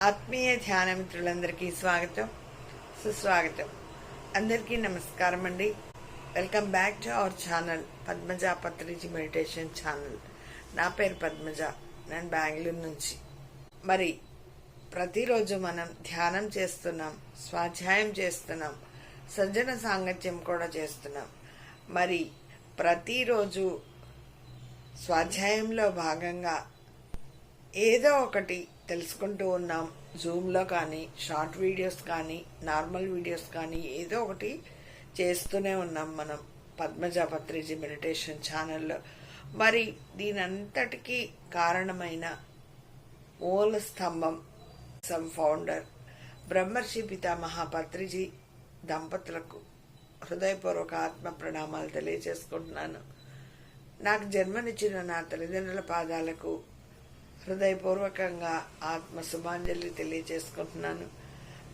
ఆత్మీయ ధ్యాన మిత్రులందరికీ స్వాగతం, సుస్వాగతం. అందరికీ నమస్కారం అండి. Welcome back to our channel, Padmaja Patriji meditation channel. నా పేరు పద్మజ, నేను బెంగళూరు నుంచి. మరి ప్రతిరోజు మనం ధ్యానం చేస్తున్నాం, స్వాధ్యాయం చేస్తున్నాం, సజ్జన సాంగత్యం కూడా చేస్తున్నాం. మరి ప్రతిరోజు స్వాధ్యాయంలో భాగంగా ఏదో ఒకటి తెలుసుకుంటూ ఉన్నాం. జూమ్లో కానీ, షార్ట్ వీడియోస్ కానీ, నార్మల్ వీడియోస్ కానీ ఏదో ఒకటి చేస్తూనే ఉన్నాం మనం పద్మజ పత్రిజీ మెడిటేషన్ ఛానల్లో. మరి దీనంతటికీ కారణమైన మూల స్తంభం, ఫౌండర్ బ్రహ్మర్షి పితామహ పత్రిజీ దంపతులకు హృదయపూర్వక ఆత్మ ప్రణామాలు తెలియజేసుకుంటున్నాను. నాకు జన్మనిచ్చిన నా తల్లిదండ్రుల పాదాలకు హృదయపూర్వకంగా ఆత్మ శుభాంజలి తెలియజేసుకుంటున్నాను.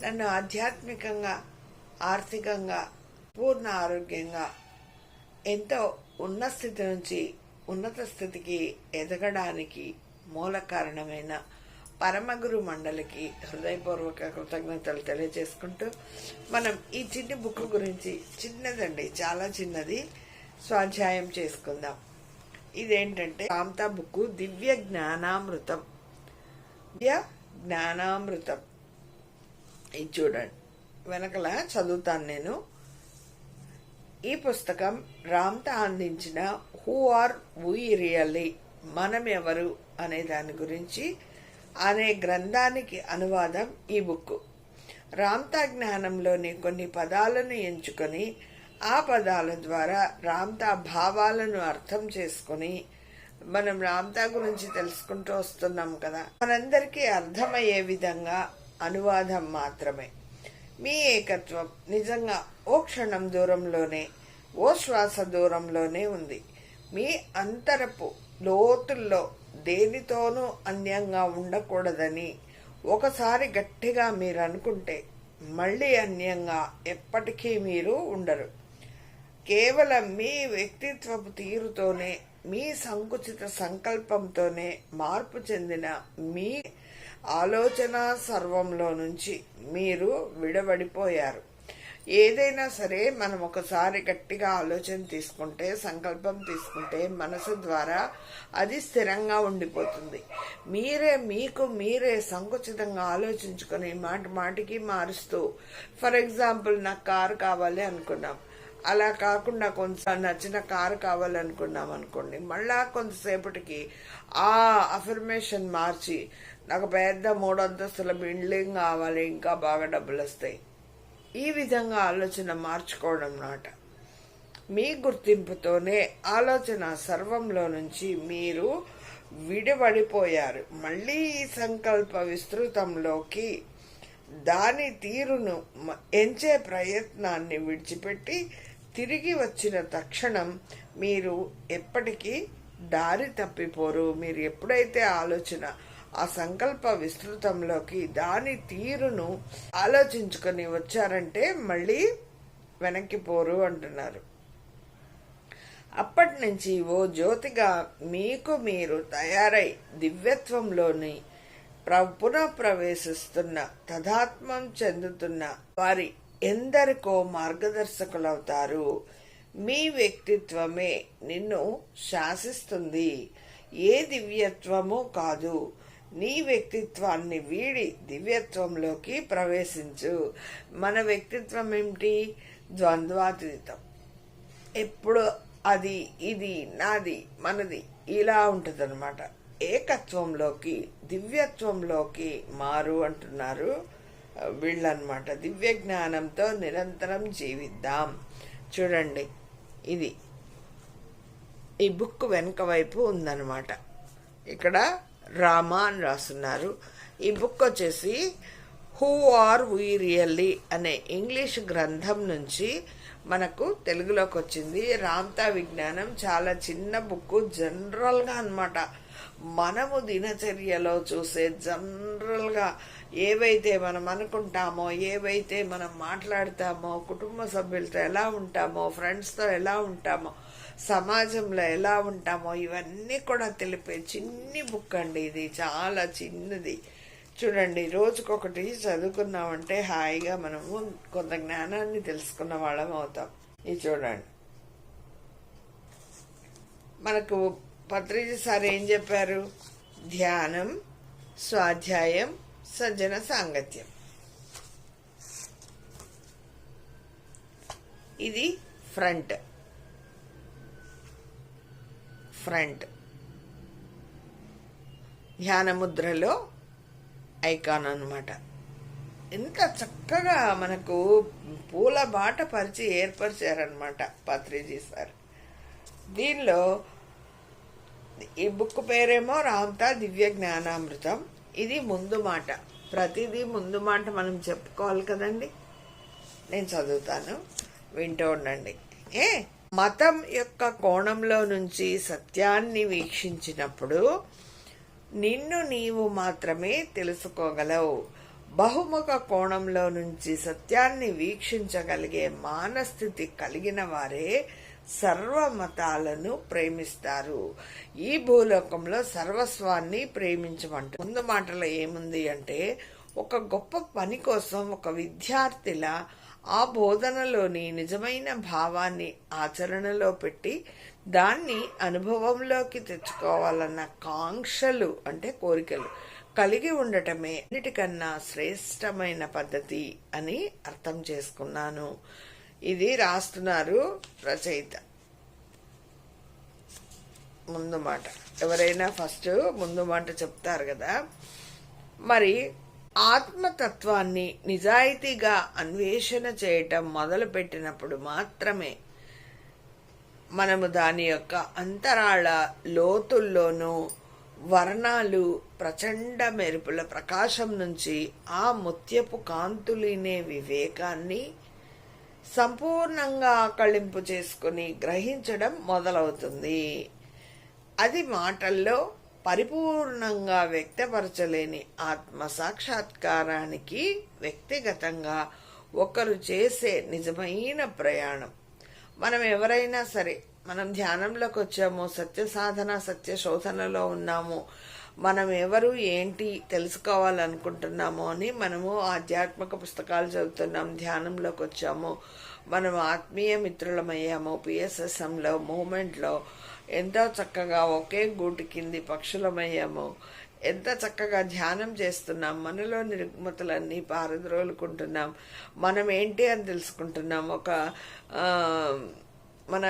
నన్ను ఆధ్యాత్మికంగా, ఆర్థికంగా, పూర్ణ ఆరోగ్యంగా ఎంతో ఉన్నత స్థితి నుంచి ఉన్నత స్థితికి ఎదగడానికి మూల కారణమైన పరమగురు మండలికి హృదయపూర్వక కృతజ్ఞతలు తెలియజేసుకుంటూ మనం ఈ చిన్ని బుక్ గురించి, చిన్నదండి, చాలా చిన్నది, స్వాధ్యాయం చేసుకుందాం. ఇదేంటంటే రామ్తా బుక్ దివ్య జ్ఞానామృతం. ఇది చూడండి, వెనకల చదువుతాను నేను. ఈ పుస్తకం రామ్తా అందించిన హూ ఆర్ వీ రియల్లీ, మనం ఎవరు అనే దాని గురించి అనే గ్రంథానికి అనువాదం ఈ బుక్. రామ్తా జ్ఞానంలోని కొన్ని పదాలను ఎంచుకొని ఆ పదాల ద్వారా రామ్తా భావాలను అర్థం చేసుకుని మనం రామ్తా గురించి తెలుసుకుంటూ వస్తున్నాం కదా. మనందరికీ అర్థమయ్యే విధంగా అనువాదం మాత్రమే. మీ ఏకత్వం నిజంగా ఓ క్షణం దూరంలోనే, ఓ శ్వాస దూరంలోనే ఉంది. మీ అంతరపు లోతుల్లో దేనితోనూ అన్యంగా ఉండకూడదని ఒకసారి గట్టిగా మీరు అనుకుంటే మళ్ళీ అన్యంగా ఎప్పటికీ మీరు ఉండరు. కేవలం మీ వ్యక్తిత్వపు తీరుతోనే, మీ సంకుచిత సంకల్పంతోనే మార్పు చెందిన మీ ఆలోచన సర్వంలో నుంచి మీరు విడబడిపోయారు. ఏదైనా సరే మనం ఒకసారి గట్టిగా ఆలోచన తీసుకుంటే, సంకల్పం తీసుకుంటే మనసు ద్వారా అది స్థిరంగా ఉండిపోతుంది. మీకు మీరే సంకుచితంగా ఆలోచించుకొని మాటికి మారుస్తూ, ఫర్ ఎగ్జాంపుల్ నాకు కారు కావాలి అనుకున్నాం, అలా కాకుండా కొంచెం నచ్చిన కారు కావాలనుకున్నాం అనుకోండి, మళ్ళా కొంతసేపటికి ఆ అఫర్మేషన్ మార్చి నాకు పెద్ద 3 అంతస్తుల బిల్డింగ్ కావాలి, ఇంకా బాగా డబ్బులు వస్తాయి, ఈ విధంగా ఆలోచన మార్చుకోవడం నాట. మీ గుర్తింపుతోనే ఆలోచన సర్వంలో నుంచి మీరు విడిపడిపోయారు. మళ్ళీ ఈ సంకల్ప విస్తృతంలోకి దాని తీరును ఎంచే ప్రయత్నాన్ని విడిచిపెట్టి తిరిగి వచ్చిన తక్షణం మీరు ఎప్పటికీ దారి తప్పిపోరు. మీరు ఎప్పుడైతే ఆలోచన ఆ సంకల్ప విస్తృతంలోకి దాని తీరును ఆలోచించుకొని వచ్చారంటే మళ్ళీ వెనక్కిపోరు అంటున్నారు. అప్పటి నుంచి ఓ జ్యోతిగా మీకు మీరు తయారై దివ్యత్వంలోని పునః ప్రవేశిస్తున్న, తదాత్మం చెందుతున్న వారి ఎందరికో మార్గదర్శకులవుతారు. మీ వ్యక్తిత్వమే నిన్ను శాసిస్తుంది, ఏ దివ్యత్వము కాదు. నీ వ్యక్తిత్వాన్ని వీడి దివ్యత్వంలోకి ప్రవేశించు. మన వ్యక్తిత్వం ఏమిటి? ద్వంద్వాతీతం. ఎప్పుడు అది, ఇది, నాది, మనది ఇలా ఉంటుందన్నమాట. ఏకత్వంలోకి, దివ్యత్వంలోకి మారు అంటున్నారు వీళ్ళనమాట. దివ్య జ్ఞానంతో నిరంతరం జీవిద్దాం. చూడండి, ఇది ఈ బుక్ వెనుక వైపు ఉందన్నమాట. ఇక్కడ రామా అని రాస్తున్నారు. ఈ బుక్ వచ్చేసి హూ ఆర్ వీ రియల్లీ అనే ఇంగ్లీష్ గ్రంథం నుంచి మనకు తెలుగులోకి వచ్చింది. రామ్తా విజ్ఞానం చాలా చిన్న బుక్, జనరల్గా అన్నమాట. మనము దినచర్యలో చూసే జనరల్గా ఏవైతే మనం అనుకుంటామో, ఏవైతే మనం మాట్లాడతామో, కుటుంబ సభ్యులతో ఎలా ఉంటామో, ఫ్రెండ్స్తో ఎలా ఉంటామో, సమాజంలో ఎలా ఉంటామో, ఇవన్నీ కూడా తెలిపే చిన్ని బుక్ అండి. ఇది చాలా చిన్నది, చూడండి, రోజుకొకటి చదువుకున్నామంటే హాయిగా మనము కొంత జ్ఞానాన్ని తెలుసుకున్న వాళ్ళం అవుతాం. ఇది చూడండి, మనకు పత్రిజీ సార్ ఏం చెప్పారు? ధ్యానం, స్వాధ్యాయం, సజ్జన సాంగత్యం. ఇది ఫ్రంట్ ధ్యాన ముద్రలో ఐకాన్ అన్నమాట. ఎంత చక్కగా మనకు పూల బాట పరిచి ఏర్పరిచారనమాట పత్రిజీ సార్. దీనిలో ఈ బుక్ పేరేమో రామ్తా దివ్య జ్ఞానామృతం. ఇది ముందు మాట. ప్రతిదీ ముందు మాట మనం చెప్పుకోవాలి కదండి. నేను చదువుతాను, వింటూ ఉండండి. మతం యొక్క కోణంలో నుంచి సత్యాన్ని వీక్షించినప్పుడు నిన్ను నీవు మాత్రమే తెలుసుకోగలవు. బహుముఖ కోణంలో నుంచి సత్యాన్ని వీక్షించగలిగే మానస్థితి కలిగిన వారే సర్వమతాలను ప్రేమిస్తారు. ఈ భూలోకంలో సర్వస్వాన్ని ప్రేమించమంట. ముందు మాటలో ఏముంది అంటే, ఒక గొప్ప పని కోసం ఒక విద్యార్థిలా ఆ బోధనలోని నిజమైన భావాన్ని ఆచరణలో పెట్టి దాన్ని అనుభవంలోకి తెచ్చుకోవాలన్న కాంక్షలు అంటే కోరికలు కలిగి ఉండటమే అన్నిటికన్నా శ్రేష్టమైన పద్ధతి అని అర్థం చేసుకున్నాను. ఇది రాస్తున్నారు రచయిత. ముందు మాట, ఎవరైనా ఫస్ట్ ముందు మాట చెప్తారు కదా. మరి ఆత్మతత్వాన్ని నిజాయితీగా అన్వేషణ చేయటం మొదలుపెట్టినప్పుడు మాత్రమే మనము దాని యొక్క అంతరాళ లోతుల్లోనూ వర్ణాలు ప్రచండ మెరుపుల ప్రకాశం నుంచి ఆ ముత్యపు కాంతులినే వివేకాన్ని సంపూర్ణంగా ఆకళింపు చేసుకుని గ్రహించడం మొదలవుతుంది. అది మాటల్లో పరిపూర్ణంగా వ్యక్తపరచలేని ఆత్మ సాక్షాత్కారానికి వ్యక్తిగతంగా ఒకరు చేసే నిజమైన ప్రయాణం. మనం ఎవరైనా సరే, మనం ధ్యానంలోకి వచ్చాము, సత్య సాధన సత్య శోధనలో ఉన్నాము, మనం ఎవరు ఏంటి తెలుసుకోవాలనుకుంటున్నాము అని మనము ఆధ్యాత్మిక పుస్తకాలు చదువుతున్నాం, ధ్యానంలోకి వచ్చాము, మనం ఆత్మీయ మిత్రులమయ్యాము, పిఎస్ఎస్ఎంలో మూమెంట్లో ఎంతో చక్కగా ఒకే గూటి కింది పక్షులమయ్యాము, ఎంత చక్కగా ధ్యానం చేస్తున్నాం, మనలోని రుగ్మతలన్నీ పారద్రోలుకుంటున్నాం, మనం ఏంటి అని తెలుసుకుంటున్నాం, ఒక మన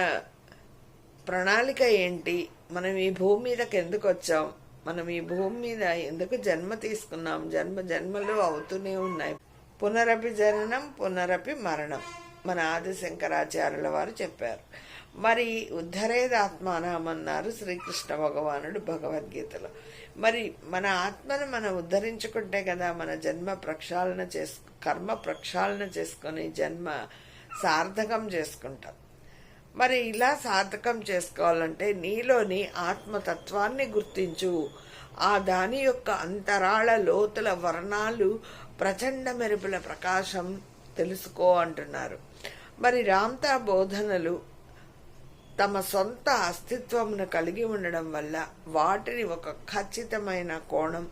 ప్రణాళిక ఏంటి, మనం ఈ భూమి మీదకి ఎందుకు వచ్చాం, మనం ఈ భూమి మీద ఎందుకు జన్మ తీసుకున్నాం, జన్మలు అవుతూనే ఉన్నాయి, పునరపి జననం పునరపి మరణం మన ఆది శంకరాచార్యుల వారు చెప్పారు. మరి ఉద్ధరేదాత్మానమన్నారు శ్రీకృష్ణ భగవానుడు భగవద్గీతలో. మరి మన ఆత్మను మనం ఉద్ధరించుకుంటే కదా మన కర్మ ప్రక్షాళన చేసుకొని జన్మ సార్థకం చేసుకుంటాం. మరి ఇలా సార్థకం చేసుకోవాలంటే నీలోని ఆత్మతత్వాన్ని గుర్తించు, ఆ దాని యొక్క అంతరాళ లోతుల వర్ణాలు ప్రచండ మెరుపుల ప్రకాశం తెలుసుకో అంటున్నారు. మరి రామ్తా బోధనలు తమ సొంత అస్తిత్వమును కలిగి ఉండడం వల్ల వాటిని ఒక ఖచ్చితమైన కోణం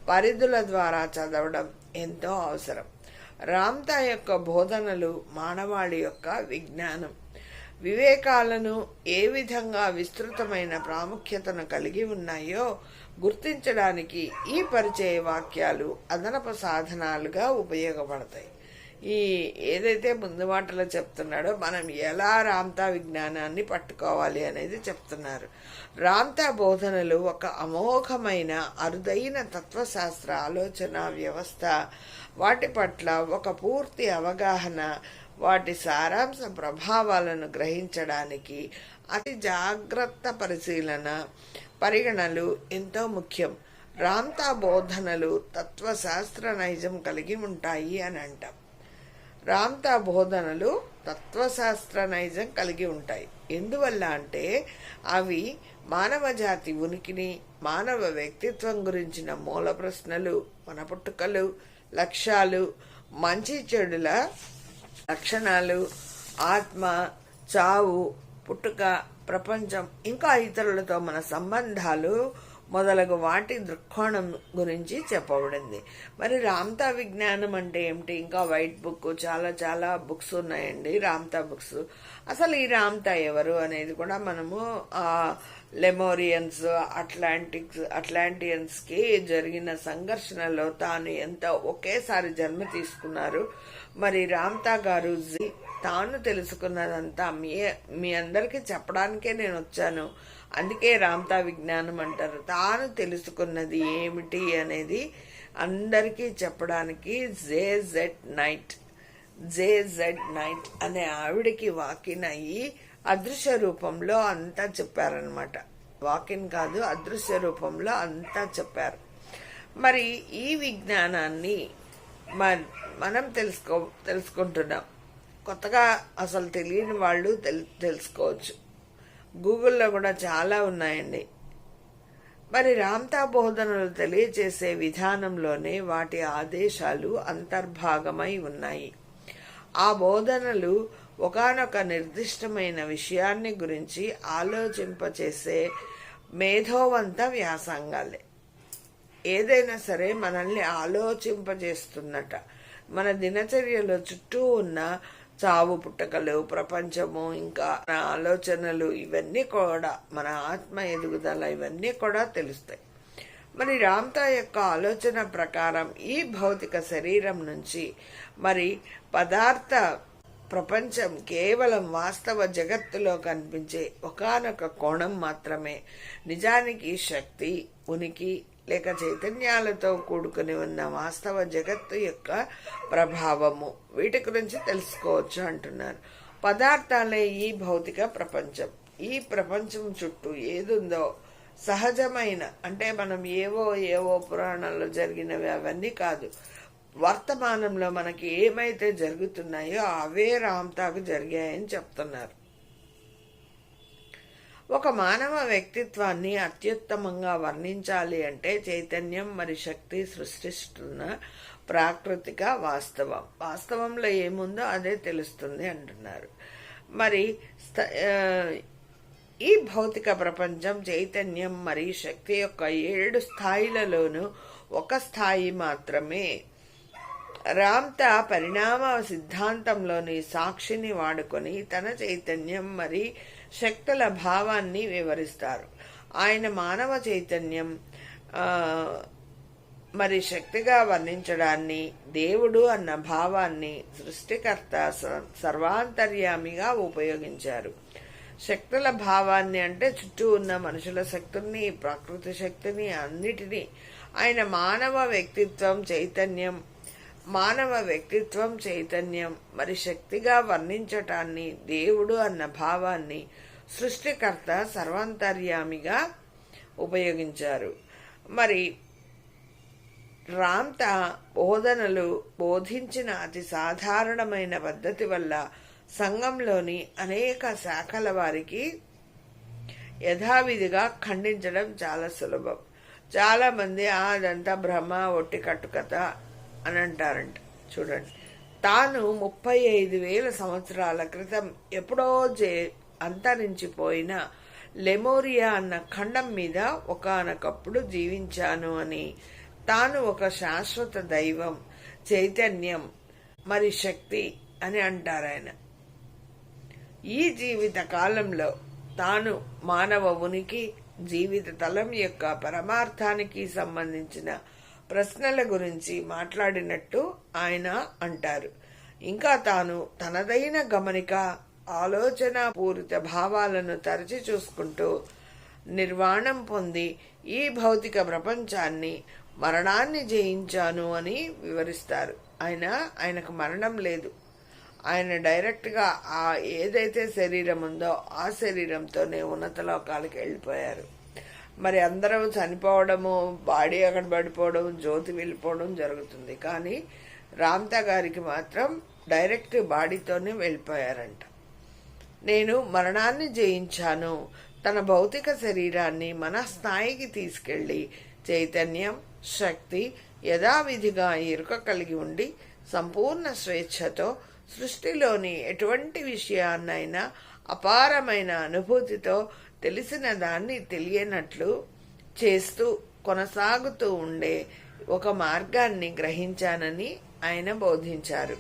పరిధుల ద్వారా చదవడం ఎంతో అవసరం. రామ్తా యొక్క బోధనలు మానవాళి యొక్క విజ్ఞానం వివేకాలను ఏ విధంగా విస్తృతమైన ప్రాముఖ్యతను కలిగి ఉన్నాయో గుర్తించడానికి ఈ పరిచయ వాక్యాలు అదనపు సాధనాలుగా ఉపయోగపడతాయి. ఈ ఏదైతే ముందు మాటలో చెప్తున్నాడో మనం ఎలా రామ్తా విజ్ఞానాన్ని పట్టుకోవాలి అనేది చెప్తున్నారు. రామ్తా బోధనలు ఒక అమోఘమైన అరుదైన తత్వశాస్త్ర ఆలోచన వ్యవస్థ, వాటి పట్ల ఒక పూర్తి అవగాహన, వాటి సారాంశ ప్రభావాలను గ్రహించడానికి అతి జాగ్రత్త పరిగణలు ఎంతో ముఖ్యం. రామ్తా బోధనలు తత్వశాస్త్ర నైజం కలిగి ఉంటాయి అని అంటాం. రామ్తా బోధనలు తత్వశాస్త్ర నైజం కలిగి ఉంటాయి. ఎందువల్ల అంటే అవి మానవ జాతి ఉనికిని, మానవ వ్యక్తిత్వం గురించిన మూల ప్రశ్నలు, మన పుట్టుకలు, లక్ష్యాలు, మంచి చెడుల లక్షణాలు, ఆత్మ, చావు, పుట్టుక, ప్రపంచం, ఇంకా ఇతరులతో మన సంబంధాలు మొదలగు వాటి దృక్కోణం గురించి చెప్పబడింది. మరి రామ్తా విజ్ఞానం అంటే ఏమిటి? ఇంకా వైట్ బుక్, చాలా చాలా బుక్స్ ఉన్నాయండి, రామ్తా బుక్స్. అసలు ఈ రామ్తా ఎవరు అనేది కూడా మనము లెమోరియన్స్, అట్లాంటియన్స్ కి జరిగిన సంఘర్షణలో తాను ఎంత ఒకేసారి జన్మ తీసుకున్నారు. మరి రామ్తా గారు తాను తెలుసుకున్నదంతా మీ అందరికీ చెప్పడానికే నేను వచ్చాను, అందుకే రామ్తా విజ్ఞానం అంటారు. తాను తెలుసుకున్నది ఏమిటి అనేది అందరికీ చెప్పడానికి జేజెడ్ నైట్ అనే ఆవిడికి వాకిన్ అయ్యి అదృశ్య రూపంలో అంతా చెప్పారనమాట. వాకిన్ కాదు, అదృశ్య రూపంలో అంతా చెప్పారు. మరి ఈ విజ్ఞానాన్ని మనం తెలుసుకుంటున్నాం. కొత్తగా అసలు తెలియని వాళ్ళు తెలుసుకోవచ్చు. గూగుల్లో కూడా చాలా ఉన్నాయండి. మరి రామ్తా బోధనలు తెలియచేసే విధానంలోనే వాటి ఆదేశాలు అంతర్భాగమై ఉన్నాయి. ఆ బోధనలు ఒకానొక నిర్దిష్టమైన విషయాన్ని గురించి ఆలోచింపచేసే మేధోవంత వ్యాసంగాలే. ఏదైనా సరే మనల్ని ఆలోచింపజేస్తున్నట. మన దినచర్యలో చుట్టూ ఉన్న చావు పుట్టకలు, ప్రపంచము, ఇంకా ఆలోచనలు, ఇవన్నీ కూడా మన ఆత్మ ఎదుగుదల, ఇవన్నీ కూడా తెలుస్తాయి. మరి రామ్తా యొక్క ఆలోచన ప్రకారం ఈ భౌతిక శరీరం నుంచి మరి పదార్థ ప్రపంచం కేవలం వాస్తవ జగత్తులో కనిపించే ఒకానొక కోణం మాత్రమే. నిజానికి శక్తి, ఉనికి లేక చైతన్యాలతో కూడుకుని ఉన్న వాస్తవ జగత్తు యొక్క ప్రభావము, వీటి గురించి తెలుసుకోవచ్చు అంటున్నారు. పదార్థాలే ఈ భౌతిక ప్రపంచం. ఈ ప్రపంచం చుట్టూ ఏదుందో సహజమైన, అంటే మనం ఏవో పురాణాల్లో జరిగినవి అవన్నీ కాదు, వర్తమానంలో మనకి ఏమైతే జరుగుతున్నాయో అవే రామ్తాకు జరిగాయని చెప్తున్నారు. ఒక మానవ వ్యక్తిత్వాన్ని అత్యుత్తమంగా వర్ణించాలి అంటే చైతన్యం మరి శక్తి సృష్టిస్తున్న ప్రాకృతిక వాస్తవంలో ఏముందో అదే తెలుస్తుంది అంటున్నారు. మరి ఈ భౌతిక ప్రపంచం చైతన్యం మరి శక్తి యొక్క 7 స్థాయిలలోనూ ఒక స్థాయి మాత్రమే. రామ్తా పరిణామ సిద్ధాంతంలోని సాక్షిని వాడుకొని తన చైతన్యం మరి శక్తుల భావాన్ని వివరిస్తారు. ఆయన మానవ చైతన్యం మరి శక్తిగా వర్ణించడాన్ని, దేవుడు అన్న భావాన్ని సృష్టికర్త సర్వాంతర్యామిగా ఉపయోగించారు. శక్తుల భావాన్ని అంటే చుట్టూ ఉన్న మనుషుల శక్తుల్ని, ప్రకృతి శక్తిని, అన్నిటినీ ఆయన మానవ వ్యక్తిత్వం చైతన్యం మరి శక్తిగా వర్ణించటాన్ని, దేవుడు అన్న భావాన్ని సృష్టికర్త సర్వాంతర్యామిగా ఉపయోగించారు. మరి రామ్తా బోధనలు బోధించిన అతి సాధారణమైన పద్ధతి వల్ల సంఘంలోని అనేక శాఖల వారికి యథావిధిగా ఖండించడం చాలా సులభం. చాలా మంది అదంతా భ్రమ, ఒట్టి కట్టుకథ అని అంటారంట. చూడండి, తాను 35,000 సంవత్సరాల క్రితం ఎప్పుడో అంతరించిపోయిన లెమోరియా అన్న ఖండం మీద ఒకానొకప్పుడు జీవించాను అని, తాను ఒక శాశ్వత దైవం, చైతన్యం మరి శక్తి అని అంటారాయన. ఈ జీవిత కాలంలో తాను మానవ ఉనికి, జీవిత తలం యొక్క పరమార్థానికి సంబంధించిన ప్రశ్నల గురించి మాట్లాడినట్టు ఆయన అంటారు. ఇంకా తాను తనదైన గమనిక, ఆలోచన పూరిత భావాలను తరచి చూసుకుంటూ నిర్వాణం పొంది ఈ భౌతిక ప్రపంచాన్ని, మరణాన్ని జయించాను అని వివరిస్తారు. ఆయనకు మరణం లేదు. ఆయన డైరెక్ట్గా ఏదైతే శరీరం ఉందో ఆ శరీరంతోనే ఉన్నత లోకాలకు వెళ్ళిపోయారు. మరి అందరూ చనిపోవడము, బాడీ అక్కడ పడిపోవడం, జ్యోతి వెళ్ళిపోవడం జరుగుతుంది. కానీ రామ్తా గారికి మాత్రం డైరెక్ట్ బాడీతోనే వెళ్ళిపోయారంట. నేను మరణాన్ని జయించాను. తన భౌతిక శరీరాన్ని మన స్థాయికి తీసుకెళ్లి చైతన్యం, శక్తి యథావిధిగా ఎరుక కలిగి ఉండి సంపూర్ణ స్వేచ్ఛతో సృష్టిలోని ఎటువంటి విషయాన్నైనా అపారమైన అనుభూతితో తెలిసిన దాన్ని తెలియనట్లు చేస్తూ కొనసాగుతూ ఉండే ఒక మార్గాన్ని గ్రహించానని ఆయన బోధించారు.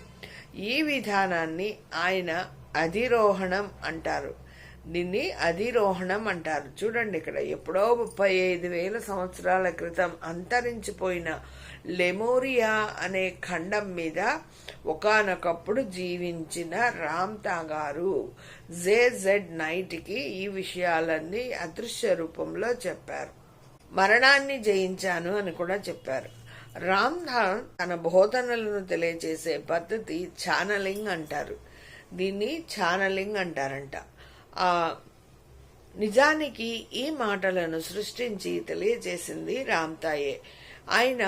ఈ విధానాన్ని ఆయన అధిరోహణం అంటారు. దీన్ని అధిరోహణం అంటారు. చూడండి, ఇక్కడ ఎప్పుడో 35,000 సంవత్సరాల క్రితం అంతరించిపోయిన లెమోరియా అనే ఖండం మీద ఒకానొకప్పుడు జీవించిన రామ్తా గారు జెడ్ నైట్కి ఈ విషయాలన్నీ అదృశ్య రూపంలో చెప్పారు. మరణాన్ని జయించాను అని కూడా చెప్పారు. రామ్తా తన బోధనలను తెలియజేసే పద్ధతి ఛానలింగ్ అంటారు. దీన్ని ఛానలింగ్ అంటారంట. నిజానికి ఈ మాటలను సృష్టించి తెలియజేసింది రామ్తాయే. ఆయన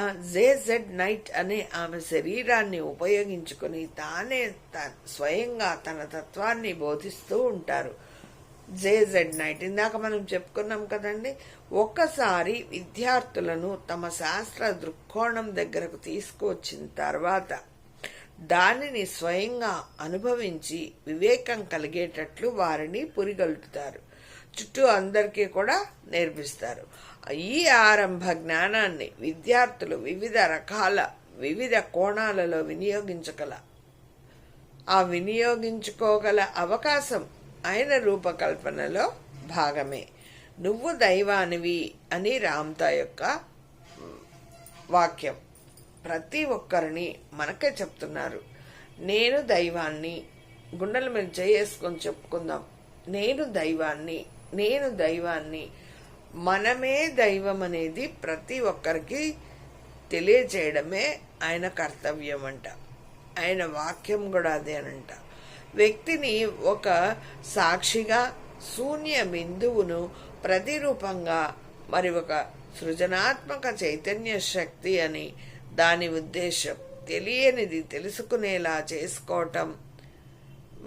జెడ్ నైట్ అనే ఆమె శరీరాన్ని ఉపయోగించుకుని తానే స్వయంగా తన తత్వాన్ని బోధిస్తూ ఉంటారు. జెడ్ నైట్ ఇందాక మనం చెప్పుకున్నాం కదండి. ఒక్కసారి విద్యార్థులను తమ శాస్త్ర దృక్కోణం దగ్గరకు తీసుకువచ్చిన తర్వాత దానిని స్వయంగా అనుభవించి వివేకం కలిగేటట్లు వారిని పురిగొల్పుతారు. చుట్టూ అందరికీ కూడా నేర్పిస్తారు. ఈ ఆరంభ జ్ఞానాన్ని విద్యార్థులు వివిధ కోణాలలో వినియోగించుకోగల అవకాశం ఆయన రూపకల్పనలో భాగమే. నువ్వు దైవానివి అని రామ్తా యొక్క వాక్యం ప్రతి ఒక్కరిని మనకే చెప్తున్నారు. నేను దైవాన్ని. గుండెల మీద చేసుకొని చెప్పుకుందాం, నేను దైవాన్ని. మనమే దైవం అనేది ప్రతి ఒక్కరికి తెలియచేయడమే ఆయన కర్తవ్యం అంట. ఆయన వాక్యం కూడా అదేనంట. వ్యక్తిని ఒక సాక్షిగా, శూన్య బిందువును ప్రతిరూపంగా, మరి ఒక సృజనాత్మక చైతన్య శక్తి అని దాని ఉద్దేశం. తెలియనిది తెలుసుకునేలా చేసుకోవటం,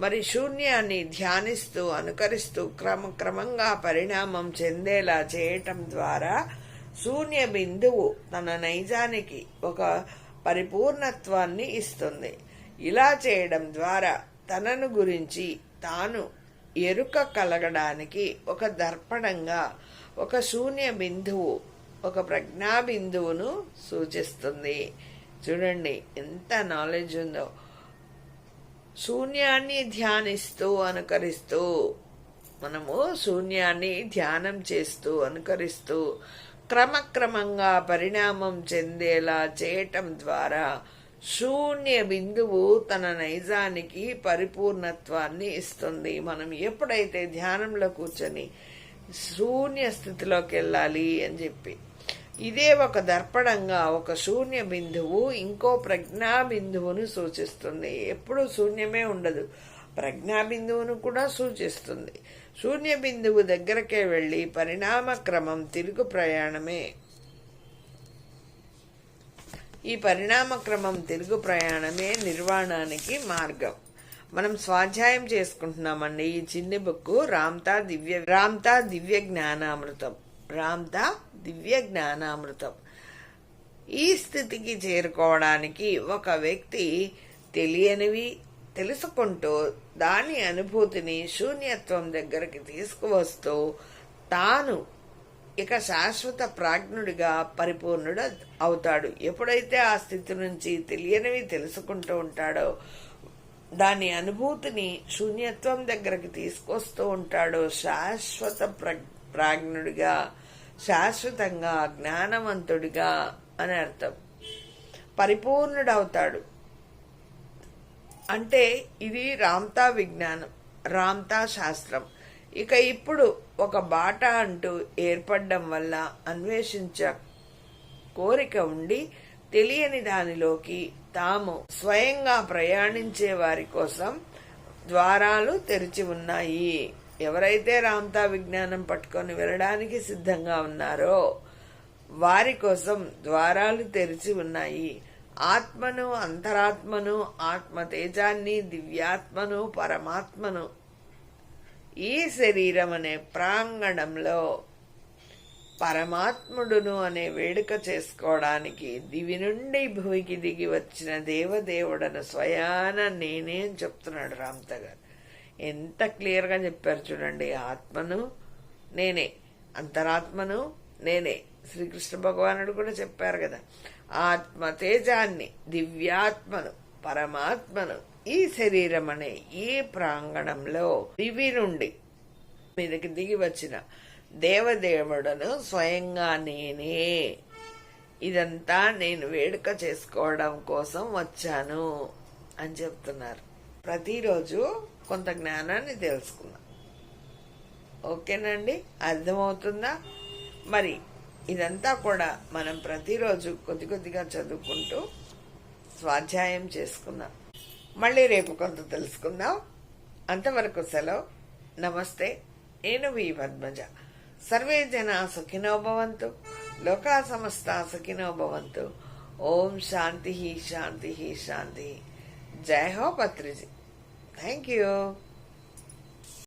మరి శూన్యాన్ని ధ్యానిస్తూ అనుకరిస్తూ క్రమంగా పరిణామం చెందేలా చేయటం ద్వారా శూన్య బిందువు తన నైజానికి ఒక పరిపూర్ణత్వాన్ని ఇస్తుంది. ఇలా చేయడం ద్వారా తనను గురించి తాను ఎరుక కలగడానికి ఒక దర్పణంగా ఒక శూన్య బిందువు, ఒక ప్రజ్ఞా బిందువును సూచిస్తుంది. చూడండి ఎంత నాలెడ్జ్ ఉందో. శూన్యాన్ని ధ్యానిస్తూ అనుకరిస్తూ, మనము శూన్యాన్ని ధ్యానం చేస్తూ అనుకరిస్తూ క్రమంగా పరిణామం చెందేలా చేయటం ద్వారా శూన్య బిందువు తన నైజానికి పరిపూర్ణత్వాన్ని ఇస్తుంది. మనం ఎప్పుడైతే ధ్యానంలో కూర్చొని శూన్య స్థితిలోకి వెళ్ళాలి అని చెప్పి, ఇదే ఒక దర్పణంగా ఒక శూన్య బిందువు ఇంకో ప్రజ్ఞా బిందువును సూచిస్తుంది. ఎప్పుడు శూన్యమే ఉండదు, ప్రజ్ఞా బిందువును కూడా సూచిస్తుంది. శూన్య బిందువు దగ్గరకే వెళ్ళి పరిణామ క్రమం తిరుగు ప్రయాణమే. ఈ పరిణామ క్రమం తిరుగు ప్రయాణమే నిర్వాణానికి మార్గం. మనం స్వాధ్యాయం చేసుకుంటున్నామండి. ఈ చిన్ని బుక్ రామ్తా దివ్య జ్ఞానామృతం. ఈ స్థితికి చేరుకోవడానికి ఒక వ్యక్తి తెలియనివి తెలుసుకుంటూ దాని అనుభూతిని శూన్యత్వం దగ్గరికి తీసుకువస్తూ తాను ఇక శాశ్వత ప్రాజ్ఞుడిగా పరిపూర్ణుడు అవుతాడు. ఎప్పుడైతే ఆ స్థితి నుంచి తెలియనివి తెలుసుకుంటూ ఉంటాడో, దాని అనుభూతిని శూన్యత్వం దగ్గరికి తీసుకొస్తూ ఉంటాడో, శాశ్వత ప్రాజ్ఞుడిగా, శాశ్వతంగా జ్ఞానవంతుడిగా అని అర్థం. పరిపూర్ణుడవుతాడు అంటే ఇది రామ్తా విజ్ఞానం, రామ్తా శాస్త్రం. ఇక ఇప్పుడు ఒక బాట అంటూ ఏర్పడడం వల్ల అన్వేషించ కోరిక ఉండి తెలియని దానిలోకి తాము స్వయంగా ప్రయాణించే వారి కోసం ద్వారాలు తెరిచి ఉన్నాయి. ఎవరైతే రామ్తా విజ్ఞానం పట్టుకొని వెళ్ళడానికి సిద్ధంగా ఉన్నారో వారి కోసం ద్వారాలు తెరిచి ఉన్నాయి. ఆత్మను, అంతరాత్మను, ఆత్మ తేజాన్ని, దివ్యాత్మను, పరమాత్మను ఈ శరీరం అనే ప్రాంగణంలో పరమాత్ముడును అనే వేడుక చేసుకోవడానికి దివి నుండి భూమికి దిగి వచ్చిన దేవదేవుడను స్వయాన నేనే అని చెప్తున్నాడు రామ్తా గారు. ఎంత క్లియర్గా చెప్పారు చూడండి. ఆత్మను నేనే, అంతరాత్మను నేనే, శ్రీకృష్ణ భగవానుడు కూడా చెప్పారు కదా, ఆత్మ తేజాన్ని, దివ్యాత్మను, పరమాత్మను ఈ శరీరం అనే ఈ ప్రాంగణంలో దివి నుండి మీదకి దిగి వచ్చిన దేవదేవుడను స్వయంగా నేనే. ఇదంతా నేను వేడుక చేసుకోవడం కోసం వచ్చాను అని చెప్తున్నారు. ప్రతిరోజు కొంత జ్ఞానాన్ని తెలుసుకుందాం. ఓకేనండి, అర్థమవుతుందా? మరి ఇదంతా కూడా మనం ప్రతిరోజు కొద్ది కొద్దిగా చదువుకుంటూ స్వాధ్యాయం చేసుకుందాం. మళ్ళీ రేపు కొంత తెలుసుకుందాం. అంతవరకు సెలవు. నమస్తే. నేను వి పద్మజ. సర్వే జనా సుఖినో భవంతు, లోకా సమస్తా సుఖినో భవంతు. ఓం శాంతి శాంతి శాంతి. జై హో పత్రిజీ. Thank you.